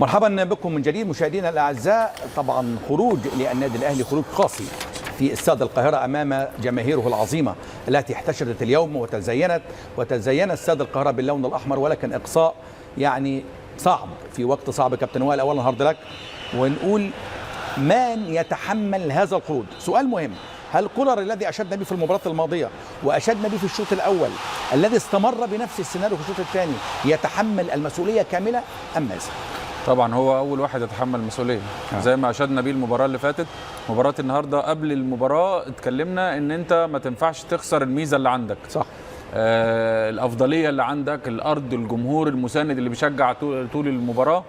مرحبا بكم من جديد مشاهدينا الاعزاء. طبعا خروج للنادي الاهلي خروج قاسي في استاد القاهره امام جماهيره العظيمه التي احتشدت اليوم وتزين استاد القاهره باللون الاحمر، ولكن اقصاء يعني صعب في وقت صعب. كابتن وائل، اولا هارد لك، ونقول من يتحمل هذا الخروج؟ سؤال مهم، هل كولر الذي اشدنا به في المباراه الماضيه واشدنا به في الشوط الاول الذي استمر بنفس السيناريو في الشوط الثاني يتحمل المسؤوليه كامله ام ماذا؟ طبعا هو اول واحد يتحمل المسؤوليه زي ما اشدنا بيه المباراه اللي فاتت. مباراه النهارده قبل المباراه اتكلمنا ان انت ما تنفعش تخسر الميزه اللي عندك، صح. الافضليه اللي عندك، الارض، الجمهور المساند اللي بيشجع طول المباراه.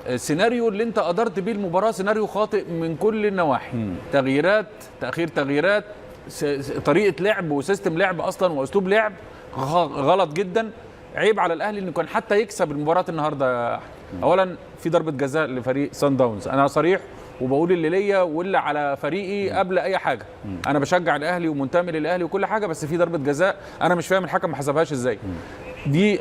السيناريو اللي انت قدرت بيه المباراه سيناريو خاطئ من كل النواحي، تغييرات، تاخير تغييرات، طريقه لعب وسيستم لعب اصلا واسلوب لعب غلط جدا. عيب على الاهلي انه كان حتى يكسب المباراه النهارده. اولا في ضربه جزاء لفريق سان داونز، انا صريح وبقول اللي ليا واللي على فريقي قبل اي حاجه. انا بشجع الاهلي ومنتمي للاهلي وكل حاجه، بس في ضربه جزاء انا مش فاهم الحكم ما حسبهاش ازاي. دي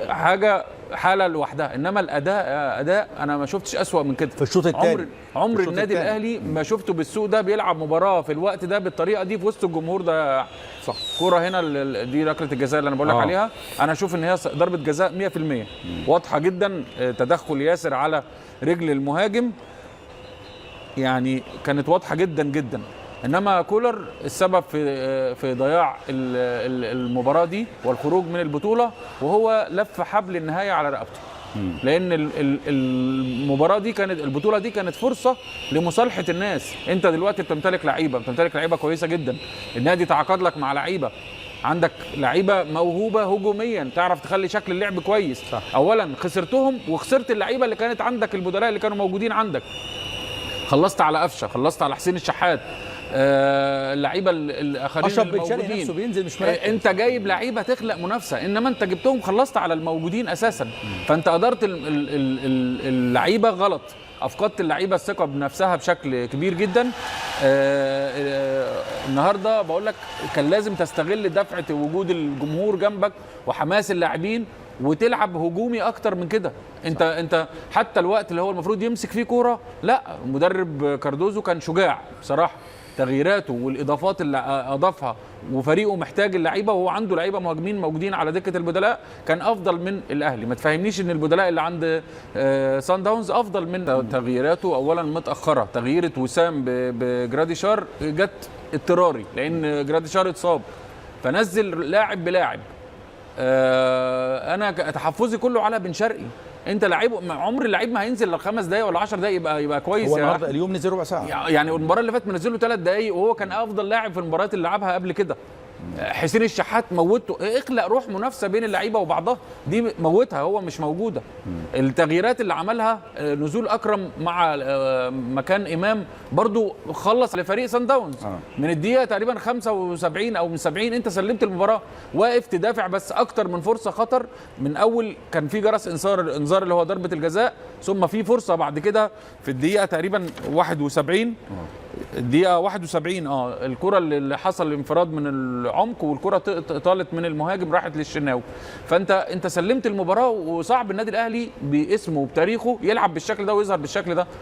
حاله لوحدها، انما اداء انا ما شفتش اسوأ من كده في الشوط الثاني. عمر النادي الاهلي ما شفته بالسوء ده بيلعب مباراه في الوقت ده بالطريقه دي في وسط الجمهور ده. صح. كوره هنا دي ركله الجزاء اللي انا بقول لك عليها، انا اشوف ان هي ضربه جزاء 100% واضحه جدا. تدخل ياسر على رجل المهاجم يعني كانت واضحه جدا جدا. انما كولر السبب في ضياع المباراه دي والخروج من البطوله، وهو لف حبل النهايه على رقبته. لان المباراه دي البطوله دي كانت فرصه لمصالحه الناس. انت دلوقتي بتمتلك لعيبه كويسه جدا، النادي تعاقد لك مع لعيبه، عندك لعيبه موهوبه هجوميا تعرف تخلي شكل اللعب كويس. صح. اولا خسرتهم وخسرت اللعيبه اللي كانت عندك، البدلاء اللي كانوا موجودين عندك. خلصت على قفشه، خلصت على حسين الشحات، اللعيبه الاخرين الموجودين نفسه بينزل مش مركز. انت جايب لعيبه تخلق منافسه، انما انت جبتهم خلصت على الموجودين اساسا. فانت ادارت اللعيبه غلط، افقدت اللعيبه الثقه بنفسها بشكل كبير جدا. النهارده بقول لك كان لازم تستغل دفعه وجود الجمهور جنبك وحماس اللاعبين وتلعب هجومي اكتر من كده. انت حتى الوقت اللي هو المفروض يمسك فيه كوره، لا، المدرب كاردوزو كان شجاع بصراحه. تغييراته والاضافات اللي اضافها وفريقه محتاج اللعيبه، وهو عنده لعيبه مهاجمين موجودين على دكه البدلاء كان افضل من الاهلي. ما تفهمنيش ان البدلاء اللي عند سان داونز افضل من تغييراته. اولا متاخره، تغييره وسام بجراديشار جت اضطراري لان جراديشار اتصاب، فنزل لاعب بلاعب. انا تحفظي كله على بن شرقي. انت لعيب، عمر اللعيب ما هينزل 5 دقايق ولا 10 دقايق يبقى كويس. هو النهارده اليوم نزل ربع ساعه، يعني المباراه اللي فاتت منزله 3 دقايق وهو كان افضل لاعب في المباريات اللي لعبها قبل كده. حسين الشحات موته، اخلق روح منافسه بين اللعيبه وبعضها، دي موتها، هو مش موجوده. التغييرات اللي عملها نزول اكرم مع مكان امام برضو خلص لفريق سان داونز. من الدقيقه تقريبا 75 او من 70 انت سلمت المباراه، واقف تدافع بس اكتر من فرصه خطر. من اول كان في جرس انذار اللي هو ضربه الجزاء، ثم في فرصه بعد كده في الدقيقه تقريبا 71 الدقيقة 71 الكرة اللي حصل الانفراد من العمق والكرة طالت من المهاجم راحت للشناوي. فانت سلمت المباراة، وصعب النادي الاهلي باسمه وبتاريخه يلعب بالشكل ده ويظهر بالشكل ده.